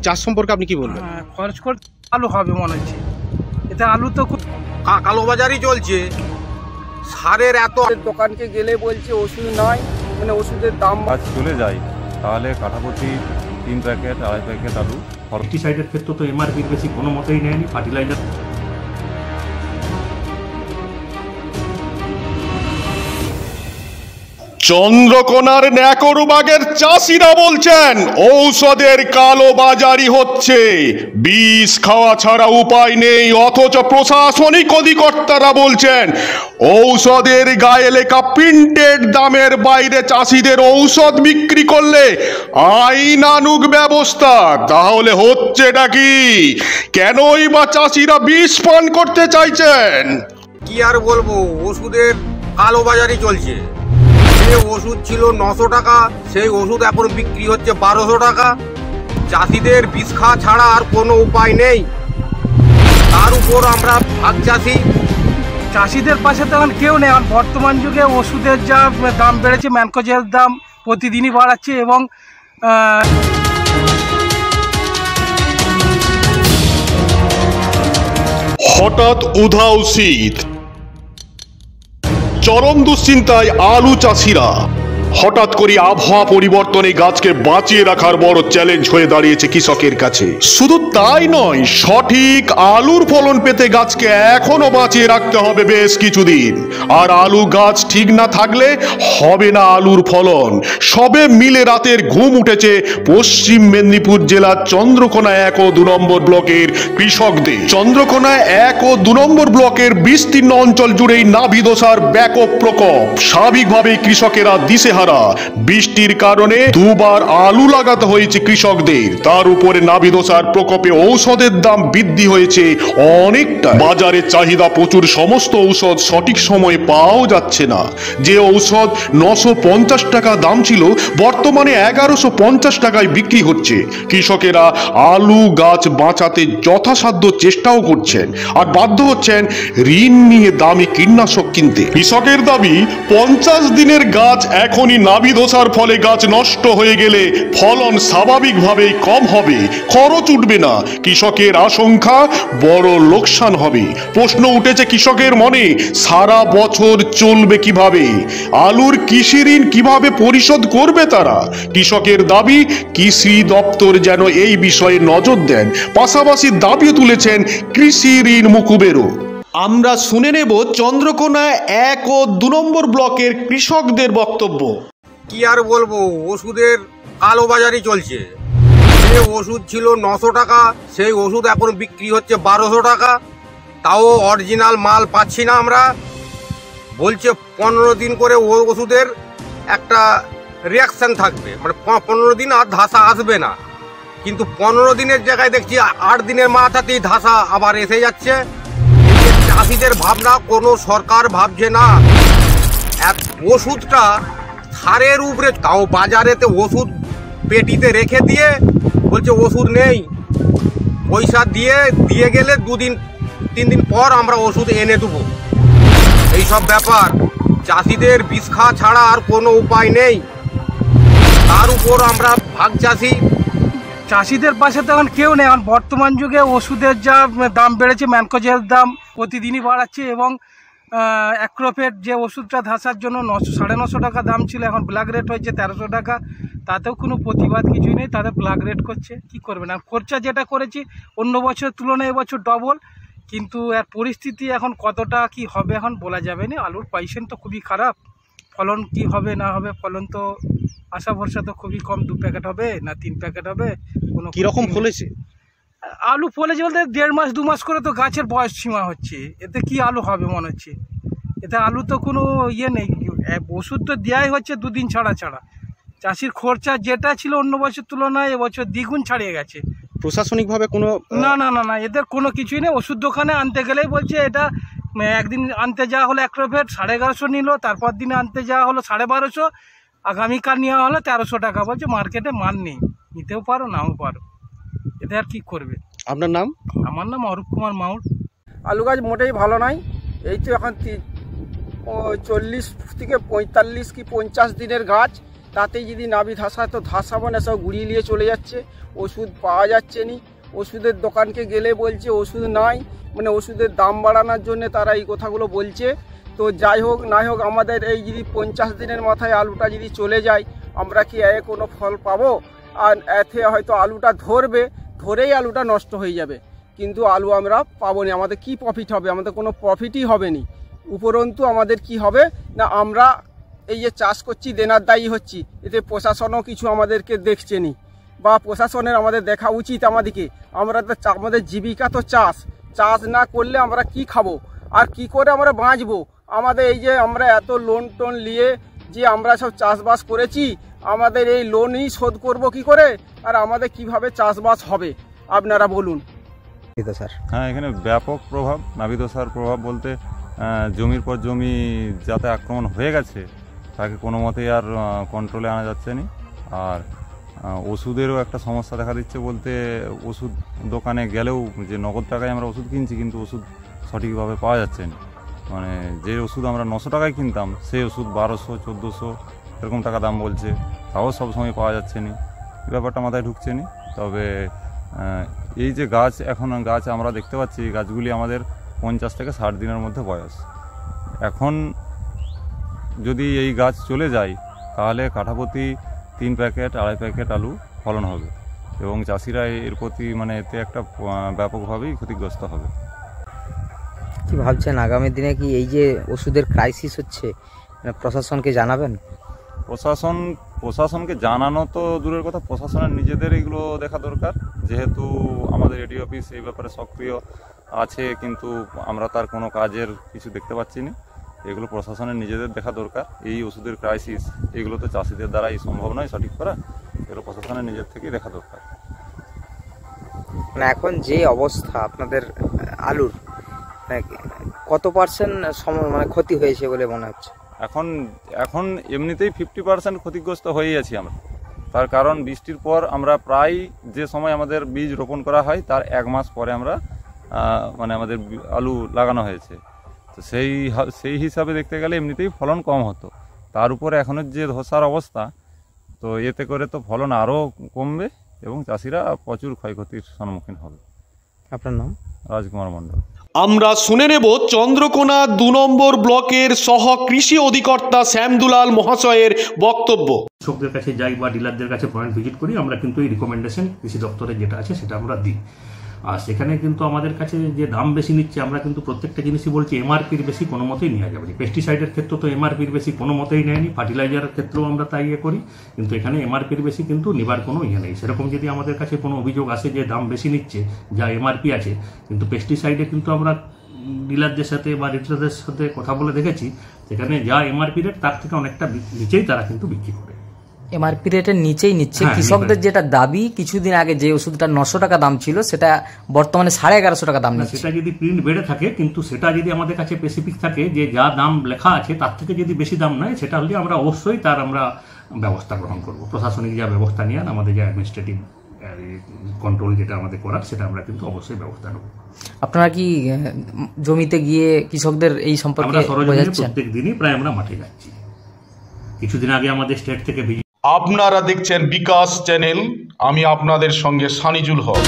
চাষ সম্পর্কে আপনি কি বলবেন? খরচ করে আলু হবে মনে হচ্ছে। এটা আলু তো কালোবাজারই চলছে। সারের এত দোকানকে গেলে বলছে ওষুধ নাই, মানে ওষুধের দাম চলে যায়, তাহলে কাঠাপ্রতি 3 প্যাকেট 2.5 প্যাকেট আলু। পেস্টিসাইডের ক্ষেত্রে তো এমআরপির বেশি কোনো মতেই নেয়নি। ফার্টিলাইজার চন্দ্রকোনার ন্যাকরুবাগের চাষিরা বলছেন ঔষধের কালোবাজারি হচ্ছে, বিষ খাওয়া ছাড়া উপায় নেই, অথচ প্রশাসনিক অধিকর্তারা বলছেন ঔষধের গায়ে লেখা প্রিন্টেড দামের বাইরে চাষিদের ঔষধ বিক্রি করলে আইন আনুক ব্যবস্থা। তাহলে হচ্ছেটা কি? কেনই বা চাষিরা বিষ পান করতে চাইছেন? কি আর বলবো, ওষুধের কালোবাজারি চলছে। যে ওষুধ ছিল 900 টাকা, সেই ওষুধ এখন বিক্রি হচ্ছে 1200 টাকা। চাষিদের বিষ খাওয়া ছাড়া আর কোনো উপায় নেই। তার উপর আমরা ভাগ চাষি। চাষিদের পাশে তো এখন কেউ নেই। এখন বর্তমান যুগে ওষুধের যা দাম বেড়েছে, ম্যানকোজের দাম প্রতিদিনই বাড়াচ্ছে এবং হঠাৎ উধাও শীত, চরম দুশ্চিন্তায় আলু চাষিরা। হঠাৎ করে আবহাওয়া পরিবর্তনে গাছকে বাঁচিয়ে রাখার বড় চ্যালেঞ্জ হয়ে দাঁড়িয়েছে কৃষকের কাছে। শুধু তাই নয়, সঠিক আলুর ফলন পেতে গাছকে এখনো বাঁচিয়ে রাখতে হবে বেশ কিছুদিন। আর আলু গাছ ঠিক না থাকলে হবে না আলুর ফলন। সবে মিলে রাতের ঘুম উঠেছে পশ্চিম মেদিনীপুর জেলার চন্দ্রকোনা 1 ও 2 নম্বর ব্লকের কৃষকদের। চন্দ্রকোনা 1 ও 2 নম্বর ব্লকের বিস্তীর্ণ অঞ্চল জুড়েই নাভিদশার ব্যাপক প্রকোপ। স্বাভাবিকভাবেই কৃষকেরা দিশেহারা। বৃষ্টির কারণে দুবার আলু লাগাতে হয়েছে কৃষকদের। তার উপরে নাভিদশার প্রকোপে ঔষধের দাম বৃদ্ধি হয়েছে অনেকটা। বাজারে চাহিদা প্রচুর, সমস্ত ঔষধ সঠিক সময়ে পাওয়া যাচ্ছে না। যে ঔষধ 950 টাকা দাম ছিল, বর্তমানে 1150 টাকায় বিক্রি হচ্ছে। কৃষকেরা আলু গাছ বাঁচাতে যথাসাধ্য চেষ্টাও করছেন, আর বাধ্য হচ্ছেন ঋণ নিয়ে দামি কীটনাশক কিনতে। কৃষকের দাবি 50 দিনের গাছ এখনই নাভিদশার ফলে গাছ নষ্ট হয়ে গেলে ফলন স্বাভাবিকভাবেই কম হবে, খরচ উঠবে না। কৃষকের আশঙ্কা বড় লোকসান হবে। প্রশ্ন উঠেছে কৃষকের মনে, সারা বছর চলবে কিভাবে? আলুর কৃষি ঋণ কিভাবে পরিশোধ করবে তারা? কৃষকের দাবি কৃষি দপ্তর যেন এই বিষয়ে নজর দেন। পাশাপাশি দাবিও তুলেছেন কৃষি ঋণ মুকুবেরও। আমরা শুনে নেব চন্দ্রকোনা 1 ও 2 নম্বর ব্লকের কৃষকদের বক্তব্য। কি আর বলবো, ওষুধের কালোবাজারি চলছে। যে ওষুধ ছিল 900 টাকা, সেই ওষুধ এখন বিক্রি হচ্ছে 1200 টাকা। তাও অরিজিনাল মাল পাচ্ছি না আমরা। বলছে 15 দিন করে ওষুধের একটা রিয়াকশন থাকবে, মানে 15 দিন আর ধাসা আসবে না। কিন্তু 15 দিনের জায়গায় দেখছি 8 দিনের মাথাতেই ধাসা আবার এসে যাচ্ছে। চাষিদের ভাবনা কোনো সরকার ভাবছে না। ওষুধটা সারের উপরে, তাও বাজারেতে ওষুধ পেটিতে রেখে দিয়ে বলছে ওষুধ নেই। পয়সা দিয়ে গেলে 2-3 দিন পর আমরা ওষুধ এনে দেবো। এইসব ব্যাপার। চাষিদের বিষ খাওয়া ছাড়া আর কোনো উপায় নেই। তার উপর আমরা ভাগ চাষি। চাষিদের পাশে তো এখন কেউ নেই। এখন বর্তমান যুগে ওষুধের যা দাম বেড়েছে, ম্যানকোজের দাম প্রতিদিনই বাড়াচ্ছে এবং অ্যাক্রোফেট যে ওষুধটা ধাসার জন্য 950 টাকা দাম ছিল, এখন ব্ল্যাক রেট হয়েছে 1300 টাকা। তাতেও কোনো প্রতিবাদ কিছুই নেই, তাদের ব্ল্যাক রেট করছে। কি করবে না, খরচা যেটা করেছি অন্য বছরের তুলনায় এবছর ডবল। কিন্তু এর পরিস্থিতি এখন কতটা কি হবে এখন বলা যাবে না। আলুর পজিশন তো খুবই খারাপ। ফলন কি হবে না হবে, ফলন তো আশা ভরসা তো খুবই কম। 2 প্যাকেট হবে না 3 প্যাকেট হবে। কোনো কিরকম ফলেছে আলু? ফলেছে বলতে 1.5 মাস 2 মাস করে তো গাছের বয়স সীমা হচ্ছে। এতে কি আলু হবে মনে হচ্ছে? এতে আলু তো কোনো ইয়ে নেই। ওষুধ তো দেওয়াই হচ্ছে 2 দিন ছাড়া ছাড়া। চাষির খরচা যেটা ছিল অন্য বছর তুলনায় এবছর দ্বিগুণ ছাড়িয়ে গেছে। প্রশাসনিকভাবে কোনো না না না না এদের কোনো কিছুই নেই। ওষুধ দোকানে আনতে গেলেই বলছে এটা একদিন আনতে যাওয়া হলো অ্যাক্রোফেট 1150 নিল, তারপর দিনে আনতে যাওয়া হলো 1250, আগামীকাল নেওয়া হলো 1300 টাকা। বলছে মার্কেটে মান নেই, নিতেও পারো নাও পারো। এতে আর কি করবে? আপনার নাম? আমার নাম অরূপ কুমার মাউর। আলু গাছ মোটেই ভালো নাই। এই তো এখন 40 থেকে 45 কি 50 দিনের গাছ, তাতে যদি নাভি ধাসা তো ধাসাবো না, সব গুড়িয়ে নিয়ে চলে যাচ্ছে। ওষুধ পাওয়া যাচ্ছে নি, ওষুধের দোকানকে গেলে বলছে ওষুধ নাই, মানে ওষুধের দাম বাড়ানোর জন্য তারা এই কথাগুলো বলছে। তো যাই হোক নাই হোক, আমাদের এই যদি 50 দিনের মাথায় আলুটা যদি চলে যায়, আমরা কি কোনো ফল পাবো? আর এতে হয়তো আলুটা ধরেই আলুটা নষ্ট হয়ে যাবে, কিন্তু আলু আমরা পাবো না। আমাদের কি প্রফিট হবে? আমাদের কোনো প্রফিটই হবে না। উপরন্তু আমাদের কি হবে না, আমরা এই যে চাষ করছি দেনার দায়ী হচ্ছি, এতে প্রশাসনও কিছু আমাদেরকে দেখছে নি, বা প্রশাসনের আমাদের দেখা উচিত আমাদেরকে। আমাদের জীবিকা তো চাষ না করলে আমরা কি খাবো আর কি করে আমরা বাঁচবো? আমাদের এই যে আমরা এত লোন টোন নিয়ে যে আমরা সব চাষবাস করেছি, আমাদের এই লোনই শোধ করব কি করে? আর আমাদের কিভাবে চাষবাস হবে আপনারা বলুন। হ্যাঁ, এখানে ব্যাপক প্রভাব, নাভিদশার প্রভাব বলতে জমির পর জমি যাতে আক্রমণ হয়ে গেছে, তাকে কোনো মতেই আর কন্ট্রোলে আনা যাচ্ছে না। আর ওষুধেরও একটা সমস্যা দেখা দিচ্ছে, বলতে ওষুধ দোকানে গেলেও যে নগদ টাকায় আমরা ওষুধ কিনছি, কিন্তু ওষুধ সঠিকভাবে পাওয়া যাচ্ছে না। মানে যে ওষুধ আমরা 900 টাকায় কিনতাম, সেই ওষুধ 1200, 1400 এরকম টাকা দাম বলছে, তাও সবসময় পাওয়া যাচ্ছে না। এই ব্যাপারটা মাথায় ঢুকছে না। তবে এই যে গাছ আমরা দেখতে পাচ্ছি, গাছগুলি আমাদের 50 থেকে 60 দিনের মধ্যে বয়স। এখন যদি এই গাছ চলে যায়, তাহলে কাঠাপ্রতি 3 প্যাকেট 2.5 প্যাকেট আলু ফলন হবে, এবং চাষিরা এর প্রতি মানে এতে একটা ব্যাপকভাবেই ক্ষতিগ্রস্ত হবে। কি ভাবছেন আগামী দিনে কি এই যে ওষুধের ক্রাইসিস হচ্ছে, প্রশাসনকে জানাবেন? প্রশাসনকে জানানো তো দূরের কথা, প্রশাসনের নিজেদের এগুলো দেখা দরকার। যেহেতু আমাদের এডি অফিস এই ব্যাপারে সক্রিয় আছে, কিন্তু আমরা তার কোনো কাজের কিছু দেখতে পাচ্ছি না। এগুলো প্রশাসনের নিজেদের দেখা দরকার। এই ওষুধের ক্রাইসিস, এগুলো তো চাষিদের দ্বারাই সম্ভব নয় সঠিক করা, এগুলো প্রশাসনের নিজের থেকেই দেখা দরকার। মানে এখন যে অবস্থা আপনাদের আলুর, কত পার্সেন্ট মানে ক্ষতি হয়েছে বলে মনে হচ্ছে? এখন এমনিতেই 50% ক্ষতিগ্রস্ত হয়েই আছি আমরা। তার কারণ বৃষ্টির পর আমরা প্রায় যে সময় আমাদের বীজ রোপণ করা হয়, তার 1 মাস পরে আমরা মানে আমাদের আলু লাগানো হয়েছে। তো সেই হিসাবে দেখতে গেলে এমনিতেই ফলন কম হতো, তার উপরে এখনের যে ধসার অবস্থা, তো এতে করে তো ফলন আরও কমবে এবং চাষিরা প্রচুর ক্ষয়ক্ষতির সম্মুখীন হবে। আপনার নাম? রাজকুমার মণ্ডল। আমরা শুনে নেব চন্দ্রকোনা 2 নম্বর ব্লকের সহ কৃষি অধিকর্তা শ্যামদুলাল মহাশয়ের বক্তব্য। কৃষকদের কাছে যাই বা ডিলারদের কাছে পয়েন্ট ভিজিট করি, আমরা কিন্তু এই রিকমেন্ডেশন কৃষি দপ্তরের যেটা আছে সেটা আমরা দিই। আর সেখানে কিন্তু আমাদের কাছে যে দাম বেশি নিচ্ছে, আমরা কিন্তু প্রত্যেকটা জিনিসই বলছি এমআরপির বেশি কোনো মতেই নেওয়া যাবে না। পেস্টিসাইডের ক্ষেত্রে তো এমআরপির বেশি কোনো মতেই নেয়নি, ফার্টিলাইজারের ক্ষেত্রেও আমরা তাই করি, কিন্তু এখানে এমআরপির বেশি কিন্তু নেবার কোনো নেই। সেরকম যদি আমাদের কাছে কোনো অভিযোগ আসে যে দাম বেশি নিচ্ছে, যা এমআরপি আছে, কিন্তু পেস্টিসাইডে কিন্তু আমরা ডিলারদের সাথে বা রিটেলারদের সাথে কথা বলে দেখেছি, সেখানে যা এমআরপি রেট তার থেকে অনেকটা নিচেই তারা কিন্তু বিক্রি করে। এমআরপি রেটের নিচেই নিচ্ছে। কৃষকদের যেটা দাবি, কিছুদিন আগে যে ওষুধটা 900 টাকা দাম ছিল, সেটা বর্তমানে 1150 টাকা দাম নিচ্ছে। সেটা যদি প্রিন্ট বেড়ে থাকে, কিন্তু সেটা যদি আমাদের কাছে স্পেসিফিক থাকে যে যা দাম লেখা আছে তার থেকে যদি বেশি দাম নেয়, সেটা হলে আমরা অবশ্যই তার আমরা ব্যবস্থা গ্রহণ করব। প্রশাসনিক যা ব্যবস্থা নিয়ে আমাদের যে অ্যাডমিনিস্ট্রেটিভ কন্ট্রোল যেটা আমাদের করার, সেটা আমরা কিন্তু অবশ্যই ব্যবস্থা নেব। আপনারা কি জমিতে গিয়ে কৃষকদের এই সম্পর্কে বোঝাচ্ছেন? প্রত্যেক দিনই প্রায় আমরা মাঠে যাচ্ছি। কিছুদিন আগে আমাদের স্টেট থেকে আপনারা দেখছেন বিকাশ চ্যানেল, আমি আপনাদের সঙ্গে সানিজুল হক।